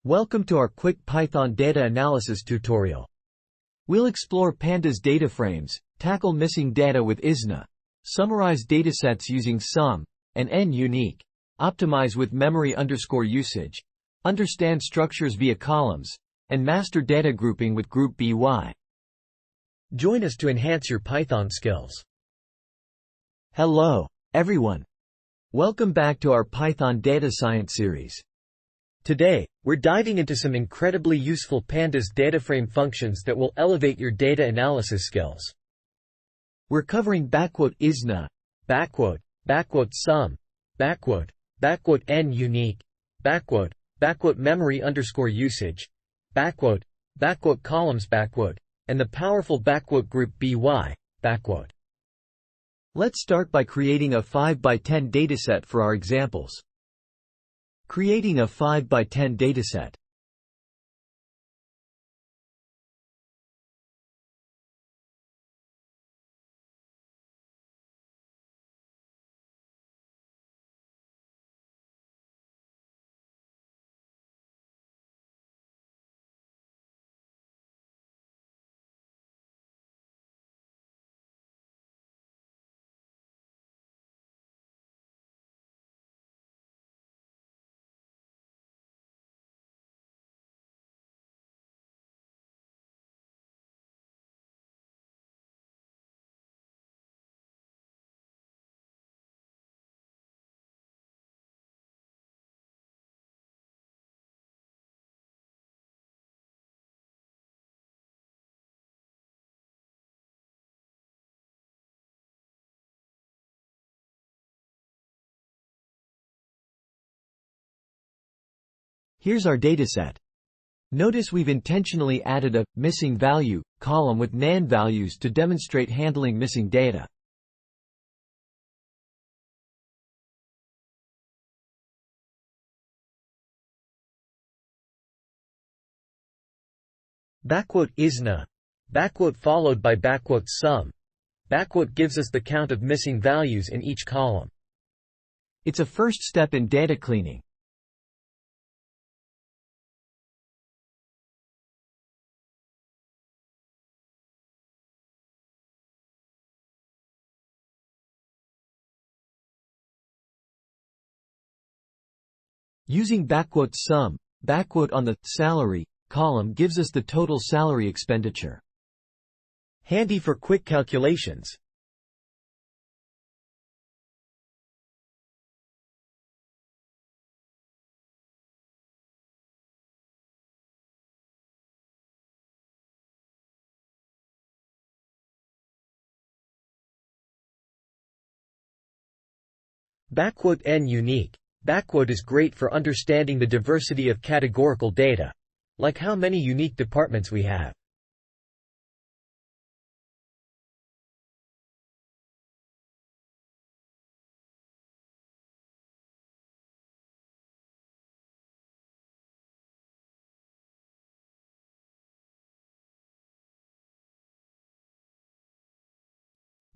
Welcome to our quick Python data analysis tutorial. We'll explore Pandas DataFrames, tackle missing data with isna, summarize datasets using sum and nunique, optimize with memory_usage, understand structures via columns, and master data grouping with groupby. Join us to enhance your Python skills. Hello, everyone. Welcome back to our Python data science series. Today, we're diving into some incredibly useful Pandas DataFrame functions that will elevate your data analysis skills. We're covering *isna, *sum, *nunique, *memory_usage, *columns, and the powerful *groupby. Let's start by creating a 5x10 dataset for our examples. Creating a 5x10 dataset. Here's our dataset. Notice we've intentionally added a missing value column with nan values to demonstrate handling missing data. *isna, followed by *sum, gives us the count of missing values in each column. It's a first step in data cleaning. Using *sum, on the salary column gives us the total salary expenditure. Handy for quick calculations. *nunique. Is great for understanding the diversity of categorical data, like how many unique departments we have.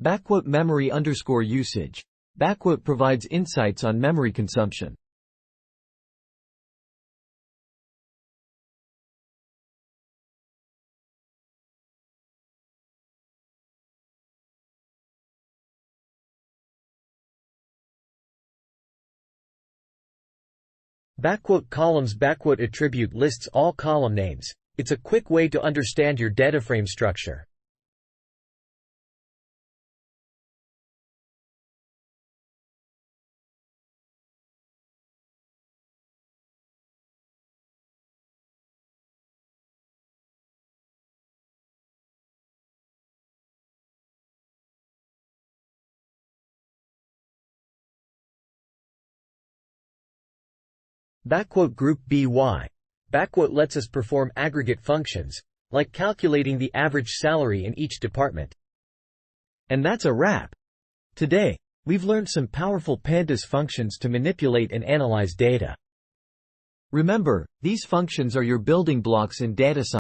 *memory_usage. Provides insights on memory consumption. *columns attribute lists all column names. It's a quick way to understand your DataFrame structure. *groupby. Lets us perform aggregate functions, like calculating the average salary in each department. And that's a wrap. Today, we've learned some powerful Pandas functions to manipulate and analyze data. Remember, these functions are your building blocks in data science.